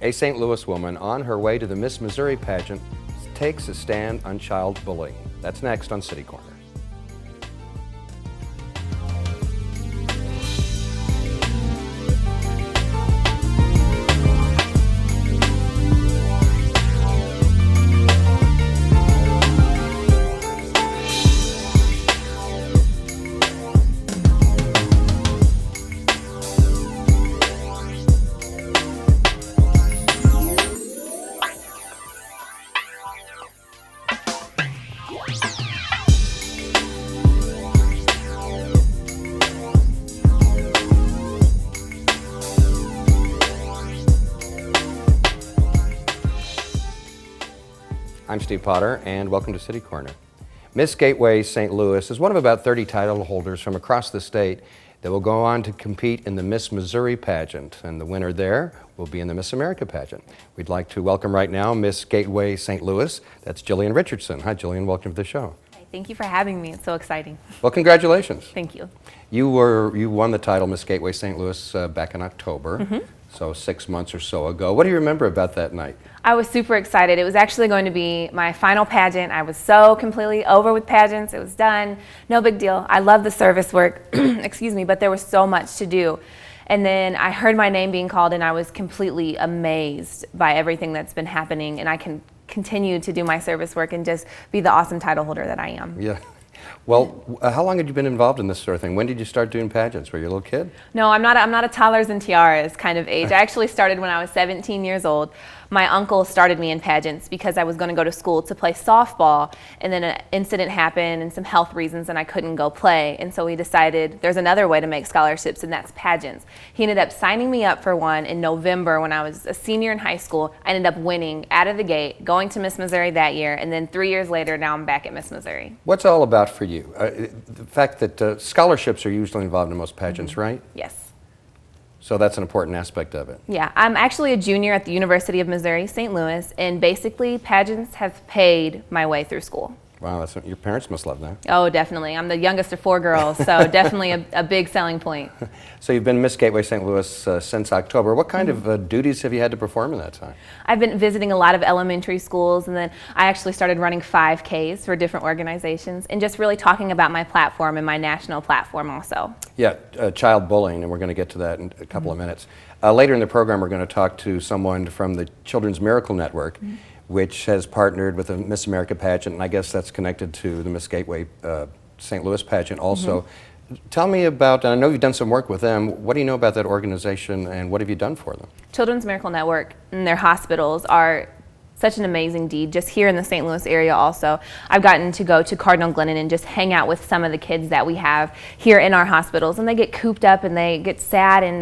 A St. Louis woman on her way to the Miss Missouri pageant takes a stand on child bullying. That's next on City Corner. I'm Steve Potter, and welcome to City Corner. Miss Gateway St. Louis is one of about 30 title holders from across the state that will go on to compete in the Miss Missouri pageant, and the winner there will be in the Miss America pageant. We'd like to welcome right now Miss Gateway St. Louis. That's Jillian Richardson. Hi, Jillian. Welcome to the show. Hi, thank you for having me. It's so exciting. Well, congratulations. Thank you. You won the title Miss Gateway St. Louis back in October, so 6 months or so ago. What do you remember about that night? I was super excited. It was actually going to be my final pageant. I was so completely over with pageants. It was done. No big deal. I love the service work, excuse me, but there was so much to do. And then I heard my name being called, and I was completely amazed by everything that's been happening, and I can continue to do my service work and just be the awesome title holder that I am. Yeah. Well, how long had you been involved in this sort of thing? When did you start doing pageants? Were you a little kid? No, I'm not a toddlers and tiaras kind of age. I actually started when I was 17 years old. My uncle started me in pageants because I was going to go to school to play softball, and then an incident happened and some health reasons, and I couldn't go play. And so we decided there's another way to make scholarships, and that's pageants. He ended up signing me up for one in November when I was a senior in high school. I ended up winning out of the gate, going to Miss Missouri that year, and then 3 years later, now I'm back at Miss Missouri. What's it all about for you? The fact that scholarships are usually involved in most pageants, right? Yes. So that's an important aspect of it. Yeah, I'm actually a junior at the University of Missouri, St. Louis, and basically pageants have paid my way through school. Wow, your parents must love that. Oh, definitely. I'm the youngest of 4 girls, so definitely a big selling point. So you've been Miss Gateway St. Louis since October. What kind of duties have you had to perform in that time? I've been visiting a lot of elementary schools, and then I actually started running 5Ks for different organizations and just really talking about my platform and my national platform also. Yeah, child bullying, and we're going to get to that in a couple of minutes. Later in the program, we're going to talk to someone from the Children's Miracle Network, which has partnered with the Miss America pageant, and I guess that's connected to the Miss Gateway St. Louis pageant also. Tell me about, and I know you've done some work with them, what do you know about that organization and what have you done for them? Children's Miracle Network and their hospitals are such an amazing deed. Just here in the St. Louis area also, I've gotten to go to Cardinal Glennon and just hang out with some of the kids that we have here in our hospitals, and they get cooped up and they get sad and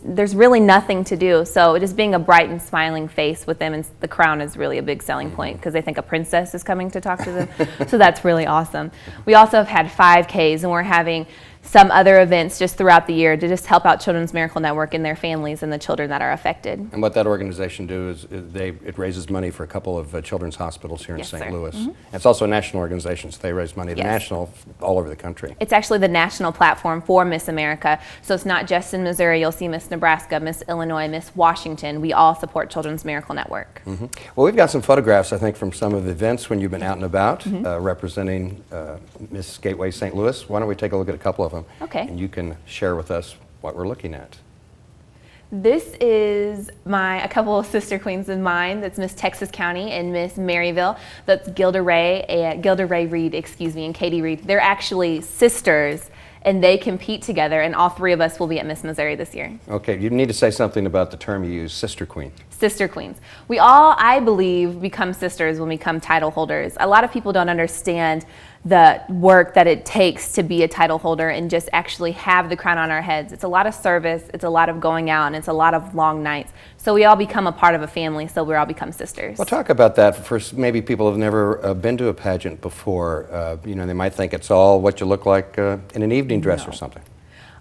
there's really nothing to do. So just being a bright and smiling face with them and the crown is really a big selling point because they think a princess is coming to talk to them. So that's really awesome. We also have had 5Ks, and we're having some other events just throughout the year to just help out Children's Miracle Network and their families and the children that are affected. And what that organization does is it raises money for a couple of children's hospitals here in St. Louis. And it's also a national organization, so they raise money national all over the country. It's actually the national platform for Miss America, so it's not just in Missouri. You'll see Miss Nebraska, Miss Illinois, Miss Washington. We all support Children's Miracle Network. Well, we've got some photographs, I think, from some of the events when you've been out and about representing Miss Gateway St. Louis. Why don't we take a look at a couple of them? Okay. And you can share with us what we're looking at. This is a couple of sister queens of mine. That's Miss Texas County and Miss Maryville. That's Gilda Ray Reed, and Katie Reed. They're actually sisters, and they compete together, and all 3 of us will be at Miss Missouri this year. Okay, you need to say something about the term you use, sister queen. Sister queens. We all, I believe, become sisters when we become title holders. A lot of people don't understand the work that it takes to be a title holder and just actually have the crown on our heads. It's a lot of service, it's a lot of going out, and it's a lot of long nights. So we all become a part of a family, so we all become sisters. Well, talk about that for maybe people who have never been to a pageant before. They might think it's all what you look like in an evening dress or something.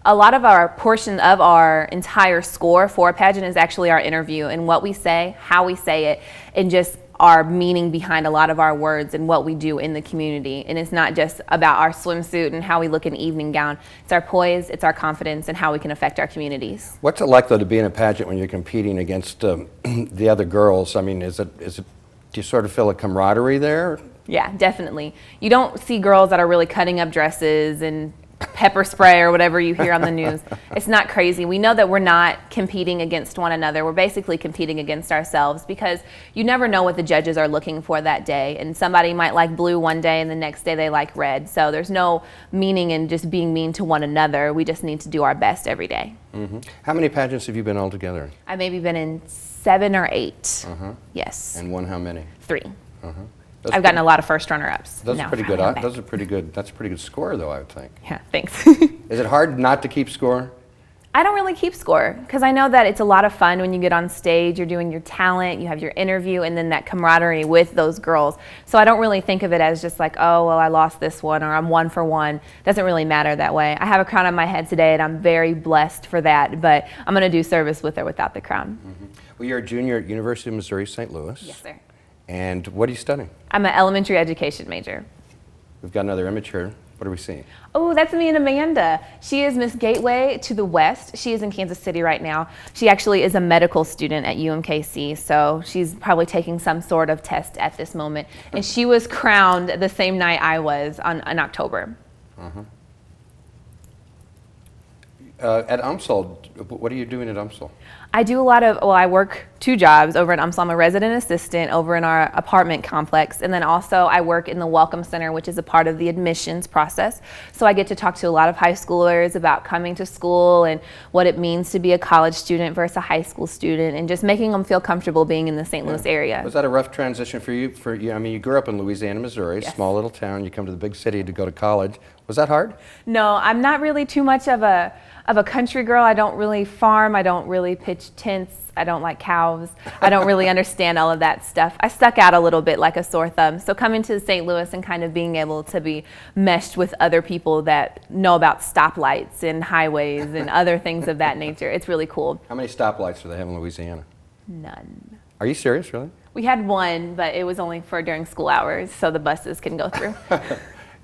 A lot of our portion of our entire score for a pageant is actually our interview and what we say, how we say it, and just our meaning behind a lot of our words and what we do in the community. And it's not just about our swimsuit and how we look in evening gown. It's our poise, it's our confidence, and how we can affect our communities. What's it like, though, to be in a pageant when you're competing against the other girls? I mean, do you sort of feel a camaraderie there? Yeah, definitely. You don't see girls that are really cutting up dresses and pepper spray or whatever you hear on the news. It's not crazy. We know that we're not competing against one another. We're basically competing against ourselves, because you never know what the judges are looking for that day. And somebody might like blue one day and the next day they like red. So there's no meaning in just being mean to one another. We just need to do our best every day. Mm-hmm. How many pageants have you been altogether? I've maybe been in 7 or 8. Yes. And won how many? 3. I've gotten a lot of first runner-ups. Those are pretty good. Those are pretty good. That's a pretty good score, though, I would think. Yeah, thanks. Is it hard not to keep score? I don't really keep score, because I know that it's a lot of fun when you get on stage, you're doing your talent, you have your interview, and then that camaraderie with those girls. So I don't really think of it as just like, oh, well, I lost this one, or I'm 1 for 1. It doesn't really matter that way. I have a crown on my head today, and I'm very blessed for that, but I'm going to do service with or without the crown. Well, you're a junior at University of Missouri, St. Louis. Yes, sir. And what are you studying? I'm an elementary education major. We've got another image here. What are we seeing? Oh, that's me and Amanda. She is Miss Gateway to the West. She is in Kansas City right now. She actually is a medical student at UMKC, so she's probably taking some sort of test at this moment. And she was crowned the same night I was in October. At UMSL, what are you doing at UMSL? I do a lot of, well, I work 2 jobs over at UMSL. I'm a resident assistant over in our apartment complex, and then also I work in the Welcome Center, which is a part of the admissions process. So I get to talk to a lot of high schoolers about coming to school and what it means to be a college student versus a high school student, and just making them feel comfortable being in the St. Louis area. Was that a rough transition for you? I mean, you grew up in Louisiana, Missouri, Yes. Small little town. You come to the big city to go to college. Was that hard? No, I'm not really too much of a country girl. I don't really farm. I don't really pitch tents. I don't like cows. I don't really understand all of that stuff. I stuck out a little bit like a sore thumb. So coming to St. Louis and kind of being able to be meshed with other people that know about stoplights and highways and other things of that nature, it's really cool. How many stoplights do they have in Louisiana? None. Are you serious, really? We had 1, but it was only for during school hours, so the buses can go through.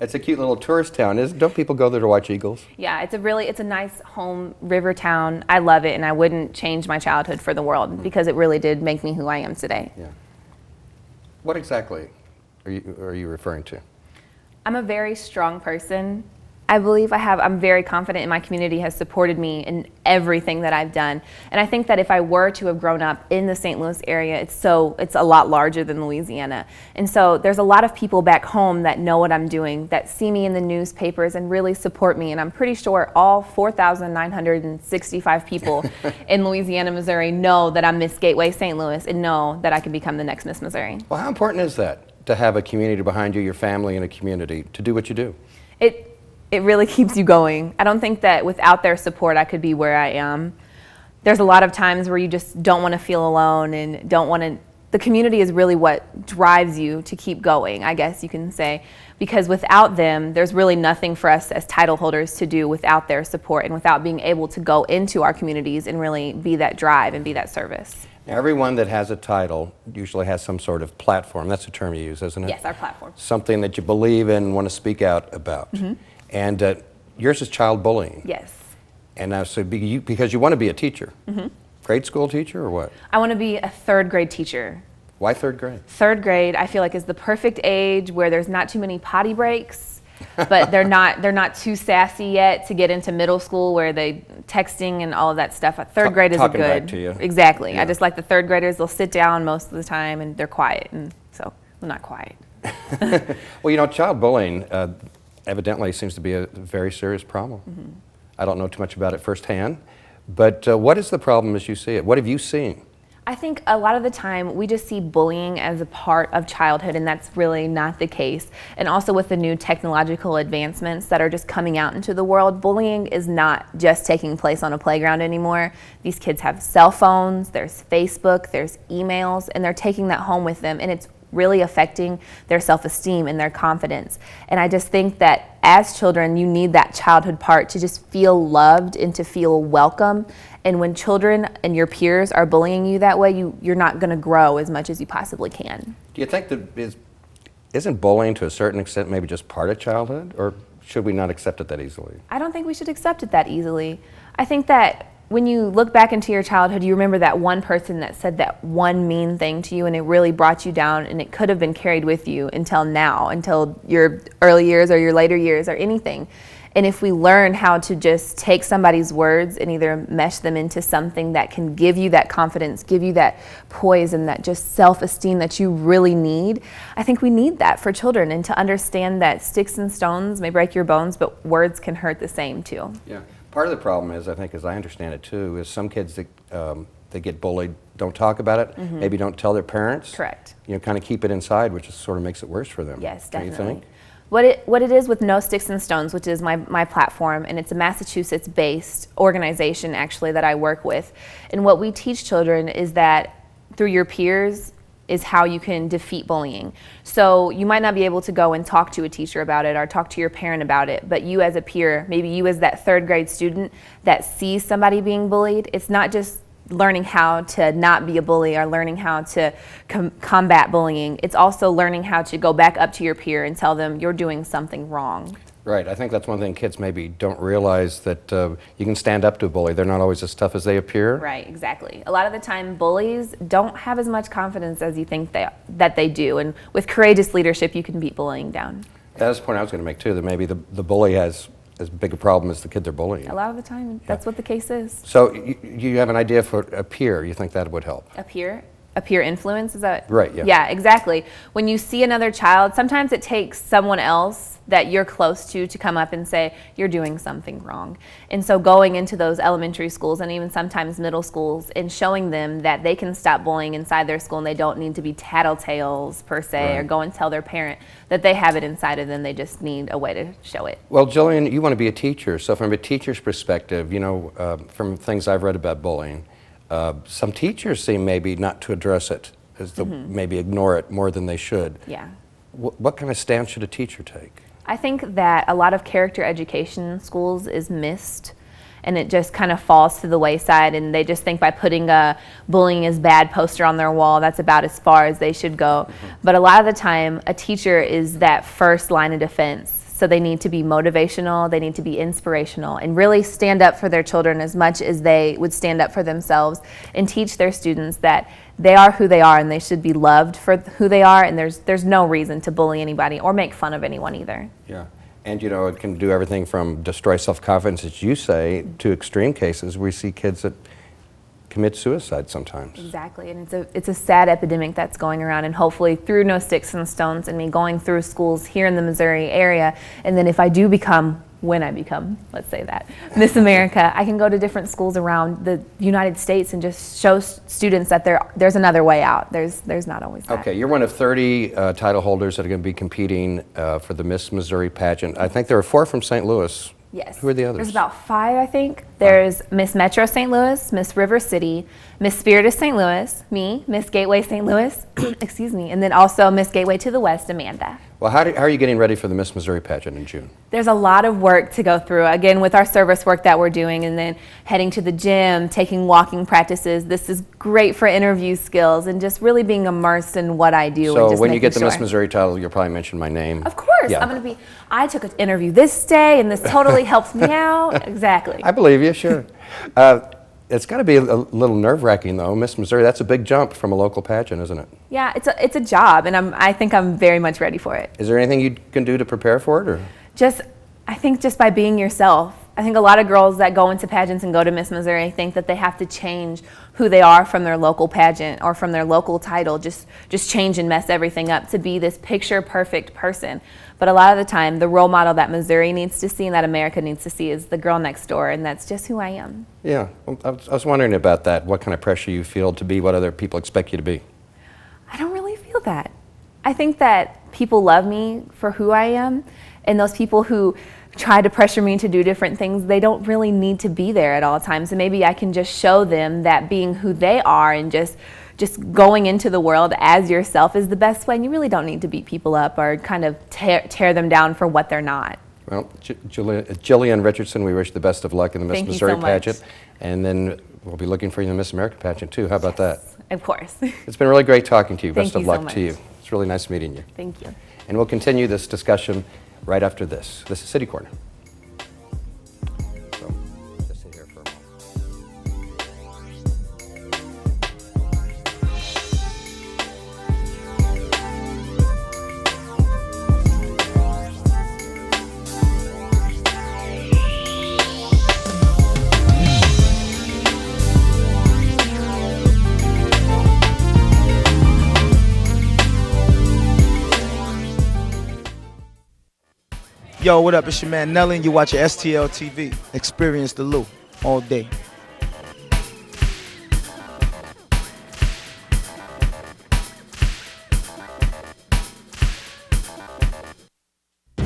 It's a cute little tourist town. Don't people go there to watch eagles? Yeah, it's a nice home river town. I love it, and I wouldn't change my childhood for the world, because it really did make me who I am today. Yeah. What exactly are you referring to? I'm a very strong person. I believe I'm very confident, and my community has supported me in everything that I've done. And I think that if I were to have grown up in the St. Louis area, it's a lot larger than Louisiana. And so there's a lot of people back home that know what I'm doing, that see me in the newspapers and really support me. And I'm pretty sure all 4,965 people in Louisiana, Missouri know that I'm Miss Gateway St. Louis and know that I can become the next Miss Missouri. Well, how important is that, to have a community behind you, your family and a community, to do what you do? It really keeps you going. I don't think that without their support I could be where I am. There's a lot of times where you just don't want to feel alone and don't want to. The community is really what drives you to keep going, I guess you can say, because without them, there's really nothing for us as title holders to do without their support and without being able to go into our communities and really be that drive and be that service. Now, everyone that has a title usually has some sort of platform. That's a term you use, isn't it? Yes, our platform. Something that you believe in and want to speak out about. And yours is child bullying. Yes. And so because you want to be a teacher. Grade school teacher or what? I want to be a 3rd grade teacher. Why 3rd grade? 3rd grade, I feel like, is the perfect age where there's not too many potty breaks, but they're not too sassy yet to get into middle school where they texting and all of that stuff. 3rd grade is Talking good. back to you. Exactly. Yeah. I just like the 3rd graders. They'll sit down most of the time and they're quiet, and so well, not quiet. Well, child bullying evidently seems to be a very serious problem. I don't know too much about it firsthand, but what is the problem as you see it? What have you seen? I think a lot of the time we just see bullying as a part of childhood, and that's really not the case. And also with the new technological advancements that are just coming out into the world, bullying is not just taking place on a playground anymore. These kids have cell phones, there's Facebook, there's emails, and they're taking that home with them, and it's really affecting their self-esteem and their confidence. And I just think that as children, you need that childhood part to just feel loved and to feel welcome. And when children and your peers are bullying you that way, you're not going to grow as much as you possibly can. Do you think that isn't bullying to a certain extent maybe just part of childhood, or should we not accept it that easily? I don't think we should accept it that easily. I think that when you look back into your childhood, you remember that one person that said that one mean thing to you and it really brought you down, and it could have been carried with you until now, until your early years or your later years or anything. And if we learn how to just take somebody's words and either mesh them into something that can give you that confidence, give you that poise and that just self-esteem that you really need, I think we need that for children, and to understand that sticks and stones may break your bones, but words can hurt the same too. Yeah. Part of the problem is, I think, as I understand it too, is some kids that get bullied don't talk about it, maybe don't tell their parents. Correct. You know, kind of keep it inside, which sort of makes it worse for them. Yes, Don't you definitely. think? What it is with No Sticks and Stones, which is my platform, and it's a Massachusetts-based organization actually that I work with. And what we teach children is that through your peers is how you can defeat bullying. So you might not be able to go and talk to a teacher about it or talk to your parent about it, but you as a peer, maybe you as that third grade student that sees somebody being bullied, it's not just learning how to not be a bully or learning how to combat bullying. It's also learning how to go back up to your peer and tell them you're doing something wrong. Right. I think that's one thing kids maybe don't realize, that you can stand up to a bully. They're not always as tough as they appear. Right, exactly. A lot of the time, bullies don't have as much confidence as you think that they do. And with courageous leadership, you can beat bullying down. That's the point I was going to make too, that maybe the bully has as big a problem as the kid they're bullying. A lot of the time, that's what the case is. So you have an idea for a peer. You think that would help? A peer influence, is that? Right, yeah. Yeah, exactly. When you see another child, sometimes it takes someone else that you're close to come up and say, you're doing something wrong. And so going into those elementary schools and even sometimes middle schools and showing them that they can stop bullying inside their school and they don't need to be tattletales per se, or go and tell their parent that they have it inside of them. They just need a way to show it. Well, Jillian, you want to be a teacher. So from a teacher's perspective, you know, from things I've read about bullying, some teachers seem maybe not to address it, as maybe ignore it more than they should. Yeah. What kind of stance should a teacher take? I think that a lot of character education in schools is missed, and it just kind of falls to the wayside, and they just think by putting a bullying is bad poster on their wall, that's about as far as they should go. But a lot of the time, a teacher is that first line of defense. So they need to be motivational, they need to be inspirational, and really stand up for their children as much as they would stand up for themselves, and teach their students that they are who they are and they should be loved for who they are, and there's no reason to bully anybody or make fun of anyone either. Yeah. And you know, it can do everything from destroy self-confidence, as you say, to extreme cases where we see kids that commit suicide sometimes. Exactly, and it's a sad epidemic that's going around, and hopefully through No Sticks and Stones and me going through schools here in the Missouri area, and then if I do become, when I become, let's say that, Miss America, I can go to different schools around the United States and just show students that there's another way out. There's not always that. Okay, you're one of 30 title holders that are going to be competing for the Miss Missouri pageant. I think there are 4 from St. Louis. Yes. Who are the others? There's about 5, I think. There's Miss Metro St. Louis, Miss River City, Miss Spirit of St. Louis, me, Miss Gateway St. Louis, excuse me, and then also Miss Gateway to the West, Amanda. Well, how are you getting ready for the Miss Missouri pageant in June? There's a lot of work to go through, again, with our service work that we're doing, and then heading to the gym, taking walking practices. This is great for interview skills and just really being immersed in what I do. So and just when you get the sure. Miss Missouri title, you'll probably mention my name. Of course. Yeah. I'm going to be, I took an interview this day, and this totally helps me out. Exactly. I believe you, sure. It's got to be a little nerve-wracking, though. Miss Missouri, that's a big jump from a local pageant, isn't it? Yeah, it's a job, and I think I'm very much ready for it. Is there anything you can do to prepare for it? Or? I think just by being yourself. I think a lot of girls that go into pageants and go to Miss Missouri think that they have to change who they are from their local pageant or from their local title, just change and mess everything up to be this picture-perfect person. But a lot of the time, the role model that Missouri needs to see and that America needs to see is the girl next door, and that's just who I am. Yeah, well, I was wondering about that, what kind of pressure you feel to be what other people expect you to be. I don't really feel that. I think that people love me for who I am, and those people who try to pressure me to do different things, they don't really need to be there at all times. And maybe I can just show them that being who they are and just going into the world as yourself is the best way. And you really don't need to beat people up or kind of tear them down for what they're not. Well, Jillian Richardson, we wish the best of luck in the Miss Missouri pageant. And then we'll be looking for you in the Miss America pageant too. How about that? Of course. It's been really great talking to you. Thank Best of you luck so much. to you. It's really nice meeting you. Thank you. And we'll continue this discussion right after this. This is City Corner. So, just sit here for a moment. Yo, what up? It's your man Nelly, and you watching STL TV. Experience the Lou all day.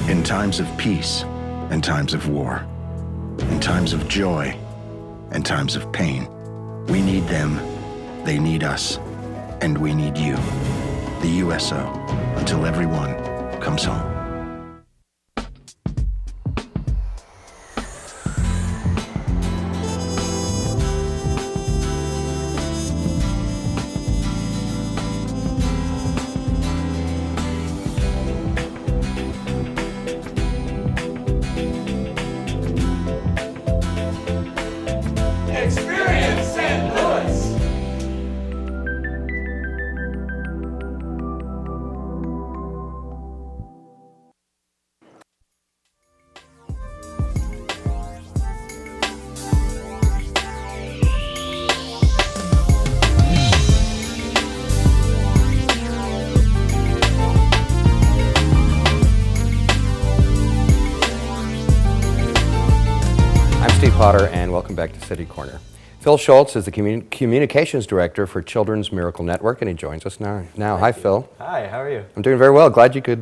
In times of peace and times of war, in times of joy and times of pain, we need them, they need us, and we need you, the USO, until everyone comes home. Experience St. Louis! I'm Steve Potter, and welcome back to City Corner. Phil Sholts is the Communications Director for Children's Miracle Network, and he joins us now. Hi, Phil. Hi, how are you? I'm doing very well. Glad you could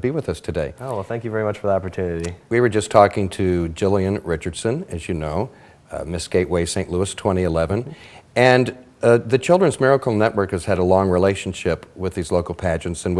be with us today. Oh, well, thank you very much for the opportunity. We were just talking to Jillian Richardson, as you know, Miss Gateway St. Louis 2011, and the Children's Miracle Network has had a long relationship with these local pageants and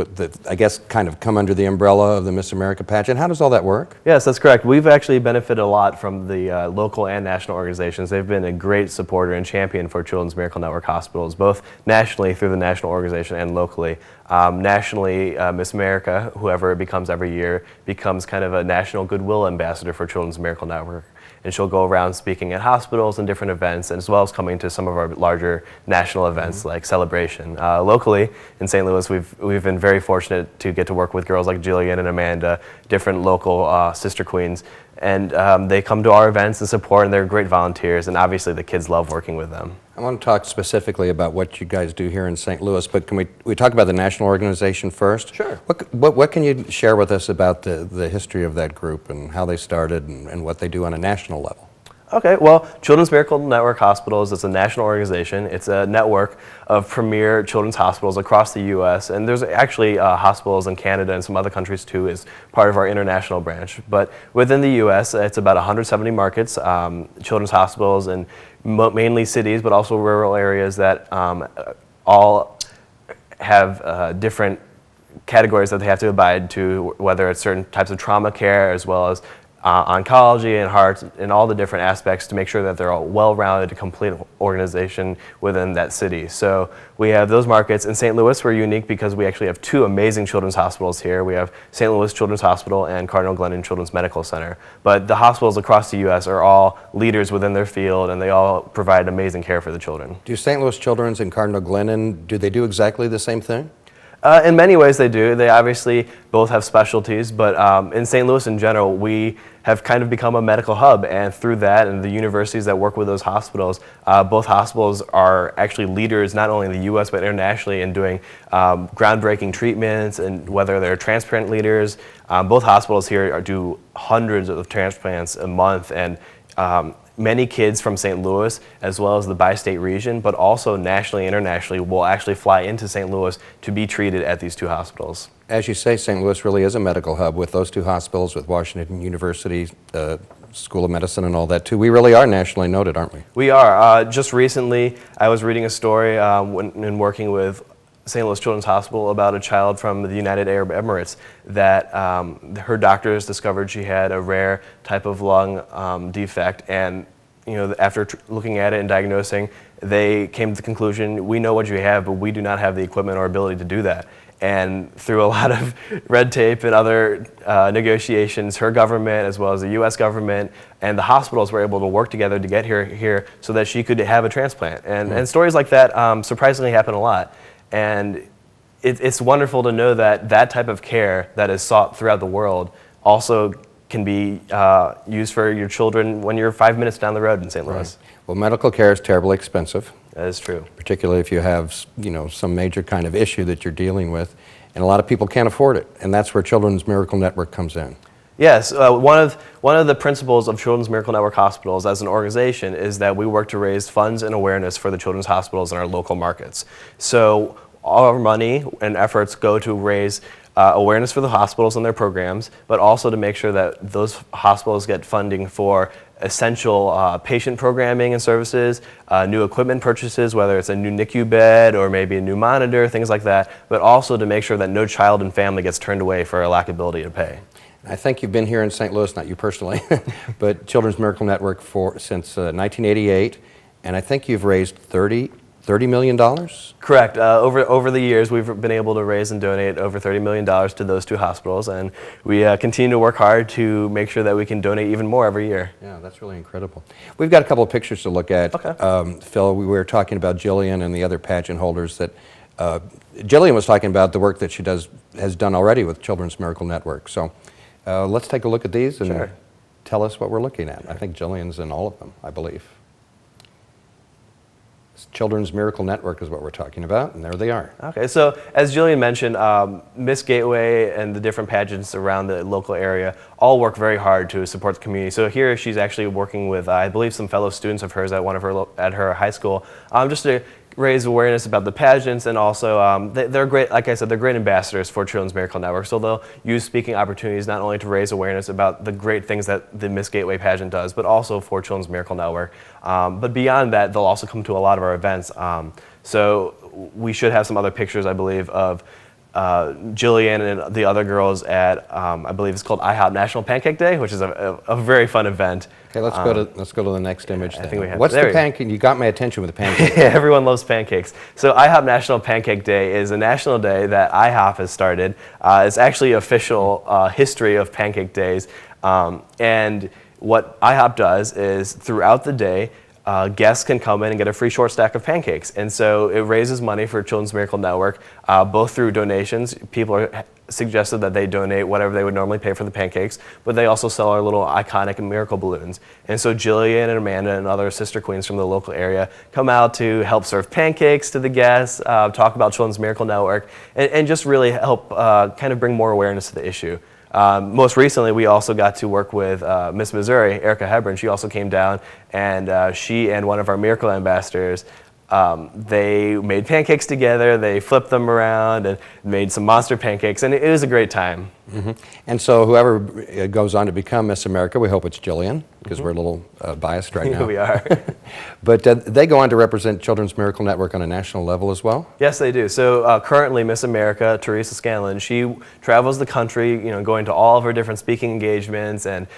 I guess kind of come under the umbrella of the Miss America pageant. How does all that work? Yes, that's correct. We've actually benefited a lot from the local and national organizations. They've been a great supporter and champion for Children's Miracle Network hospitals, both nationally through the national organization and locally. Nationally, Miss America, whoever it becomes every year, becomes kind of a national goodwill ambassador for Children's Miracle Network. And she'll go around speaking at hospitals and different events, as well as coming to some of our larger national events like Celebration. Locally in St. Louis, we've been very fortunate to get to work with girls like Jillian and Amanda, different local sister queens, and they come to our events and support, and they're great volunteers, and obviously the kids love working with them. I want to talk specifically about what you guys do here in St. Louis, but can we talk about the national organization first? Sure. What can you share with us about the history of that group and how they started and what they do on a national level? Okay, well, Children's Miracle Network Hospitals is a national organization. It's a network of premier children's hospitals across the U.S., and there's actually hospitals in Canada and some other countries too as part of our international branch. But within the U.S., it's about 170 markets, children's hospitals in mainly cities, but also rural areas that all have different categories that they have to abide to, whether it's certain types of trauma care as well as oncology and heart and all the different aspects to make sure that they're all well-rounded, a complete organization within that city. So we have those markets. In St. Louis, we're unique because we actually have two amazing children's hospitals here. We have St. Louis Children's Hospital and Cardinal Glennon Children's Medical Center. But the hospitals across the U.S. are all leaders within their field, and they all provide amazing care for the children. Do St. Louis Children's and Cardinal Glennon, do they do exactly the same thing? In many ways they do. They obviously both have specialties, but in St. Louis in general, we have kind of become a medical hub, and through that and the universities that work with those hospitals, both hospitals are actually leaders not only in the U.S. but internationally in doing groundbreaking treatments, and whether they're transplant leaders. Both hospitals here do hundreds of transplants a month, and many kids from St. Louis, as well as the bi-state region, but also nationally, internationally, will actually fly into St. Louis to be treated at these two hospitals. As you say, St. Louis really is a medical hub with those two hospitals, with Washington University, School of Medicine and all that too. We really are nationally noted, aren't we? We are. Just recently, I was reading a story when working with St. Louis Children's Hospital about a child from the United Arab Emirates that her doctors discovered she had a rare type of lung defect, and after looking at it and diagnosing, they came to the conclusion, we know what you have, but we do not have the equipment or ability to do that. And through a lot of red tape and other negotiations, her government, as well as the U.S. government, and the hospitals were able to work together to get her here so that she could have a transplant. And stories like that surprisingly happen a lot. And it's wonderful to know that that type of care that is sought throughout the world also can be used for your children when you're 5 minutes down the road in St. Louis. Right. Well, medical care is terribly expensive. That is true. Particularly if you have, some major kind of issue that you're dealing with, and a lot of people can't afford it, and that's where Children's Miracle Network comes in. Yes, one of the principles of Children's Miracle Network Hospitals as an organization is that we work to raise funds and awareness for the children's hospitals in our local markets. So all our money and efforts go to raise awareness for the hospitals and their programs, but also to make sure that those hospitals get funding for essential patient programming and services, new equipment purchases, whether it's a new NICU bed or maybe a new monitor, things like that, but also to make sure that no child and family gets turned away for a lack of ability to pay. I think you've been here in St. Louis, not you personally, but Children's Miracle Network since 1988, and I think you've raised $30 million? Correct. Over the years, we've been able to raise and donate over $30 million to those two hospitals, and we continue to work hard to make sure that we can donate even more every year. Yeah, that's really incredible. We've got a couple of pictures to look at. Okay. Phil, we were talking about Jillian and the other pageant holders that Jillian was talking about the work that she has done already with Children's Miracle Network. So let's take a look at these and tell us what we're looking at. I think Jillian's in all of them, I believe. Children's Miracle Network is what we're talking about, and there they are. Okay, so as Jillian mentioned, Miss Gateway and the different pageants around the local area all work very hard to support the community. So here she's actually working with, I believe, some fellow students of hers at her high school, just to raise awareness about the pageants, and also they're great, like I said, they're great ambassadors for Children's Miracle Network. So they'll use speaking opportunities not only to raise awareness about the great things that the Miss Gateway pageant does, but also for Children's Miracle Network. But beyond that, they'll also come to a lot of our events. So we should have some other pictures, I believe, of Jillian and the other girls at, I believe it's called IHOP National Pancake Day, which is a very fun event. Okay, let's go to the next image. I think we have. What's the pancake? You got my attention with the pancake. Everyone loves pancakes. So IHOP National Pancake Day is a national day that IHOP has started. It's actually official history of pancake days. And what IHOP does is throughout the day, guests can come in and get a free short stack of pancakes. And so it raises money for Children's Miracle Network, both through donations. People are suggested that they donate whatever they would normally pay for the pancakes, but they also sell our little iconic miracle balloons. And so Jillian and Amanda and other sister queens from the local area come out to help serve pancakes to the guests, talk about Children's Miracle Network, and just really help kind of bring more awareness to the issue. Most recently, we also got to work with Miss Missouri, Erica Hebron. She also came down, and she and one of our Miracle ambassadors, they made pancakes together, they flipped them around and made some monster pancakes, and it was a great time. Mm-hmm. And so whoever goes on to become Miss America, we hope it's Jillian, because we're a little biased right now. We are. But they go on to represent Children's Miracle Network on a national level as well? Yes, they do. So currently, Miss America, Teresa Scanlon, she travels the country, going to all of her different speaking engagements and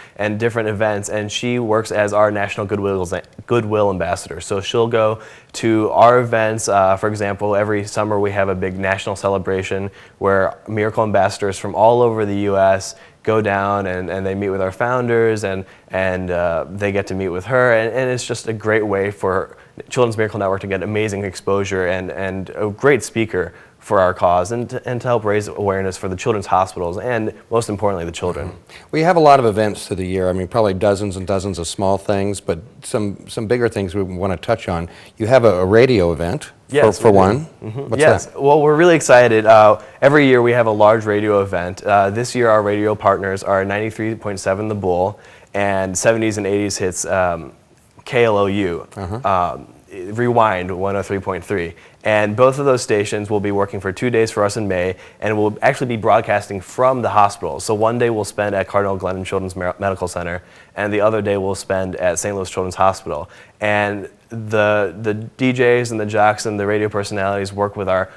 different events, and she works as our National Goodwill Ambassador. So she'll go to our events. For example, every summer we have a big national celebration where Miracle ambassadors from all over the U.S. go down and they meet with our founders and they get to meet with her, and it's just a great way for Children's Miracle Network to get amazing exposure and a great speaker for our cause and to help raise awareness for the children's hospitals and, most importantly, the children. We have a lot of events through the year. I mean, probably dozens and dozens of small things, but some bigger things we want to touch on. You have a radio event, yes, for one. Mm-hmm. What's yes. that? Well, we're really excited. Every year we have a large radio event. This year our radio partners are 93.7 The Bull and 70s and 80s hits KLOU, Rewind 103.3. And both of those stations will be working for 2 days for us in May, and we'll actually be broadcasting from the hospital. So one day we'll spend at Cardinal Glennon Children's Medical Center, and the other day we'll spend at St. Louis Children's Hospital. And the DJs and the jocks and the radio personalities work with our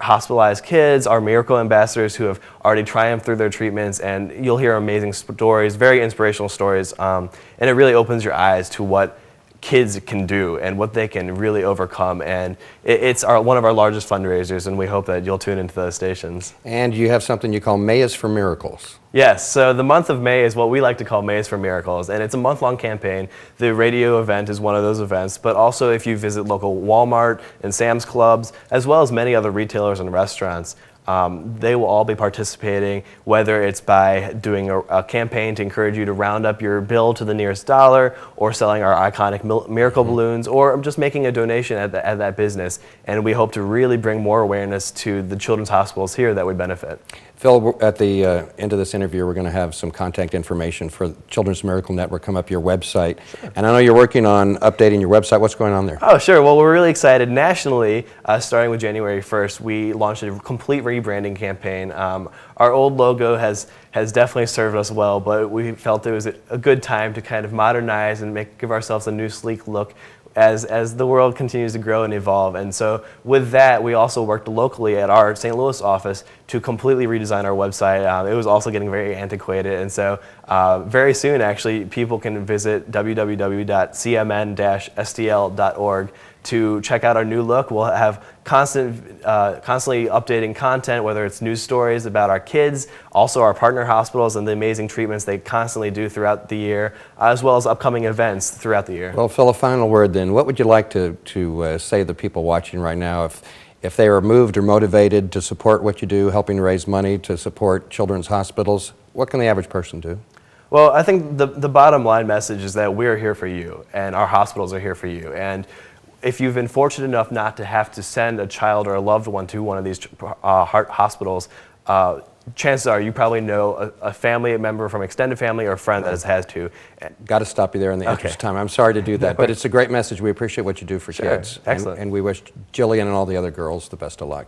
hospitalized kids, our miracle ambassadors who have already triumphed through their treatments, and you'll hear amazing stories, very inspirational stories, and it really opens your eyes to what kids can do and what they can really overcome. And it's one of our largest fundraisers, and we hope that you'll tune into those stations. And you have something you call May is for Miracles. Yes, so the month of May is what we like to call May is for Miracles, and it's a month-long campaign. The radio event is one of those events, but also if you visit local Walmart and Sam's Clubs, as well as many other retailers and restaurants, they will all be participating, whether it's by doing a campaign to encourage you to round up your bill to the nearest dollar, or selling our iconic miracle balloons, or just making a donation at that business. And we hope to really bring more awareness to the children's hospitals here that we benefit. Phil, at the end of this interview, we're going to have some contact information for Children's Miracle Network come up your website. Sure. And I know you're working on updating your website. What's going on there? Oh, sure. Well, we're really excited. Nationally, starting with January 1st, we launched a complete rebranding campaign. Our old logo has definitely served us well, but we felt it was a good time to kind of modernize and give ourselves a new sleek look as the world continues to grow and evolve. And so with that, we also worked locally at our St. Louis office to completely redesign our website. It was also getting very antiquated, and so very soon actually people can visit www.cmn-stl.org to check out our new look. We'll have constantly updating content, whether it's news stories about our kids, also our partner hospitals and the amazing treatments they constantly do throughout the year, as well as upcoming events throughout the year. Well, Phil, a final word then. What would you like to say to the people watching right now if they are moved or motivated to support what you do, helping raise money to support children's hospitals? What can the average person do? Well, I think the bottom line message is that we're here for you, and our hospitals are here for you. And if you've been fortunate enough not to have to send a child or a loved one to one of these heart hospitals, chances are you probably know a family member from extended family or a friend that has had to. Got to stop you there in the interest of time. I'm sorry to do that, but it's a great message. We appreciate what you do for kids. Excellent. And we wish Jillian and all the other girls the best of luck.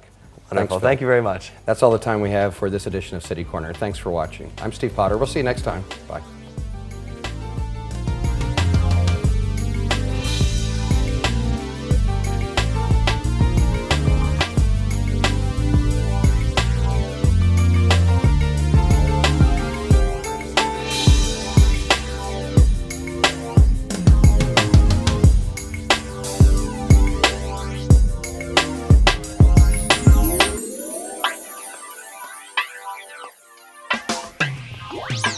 Wonderful. Thank you very much. That's all the time we have for this edition of City Corner. Thanks for watching. I'm Steve Potter. We'll see you next time. Bye. What?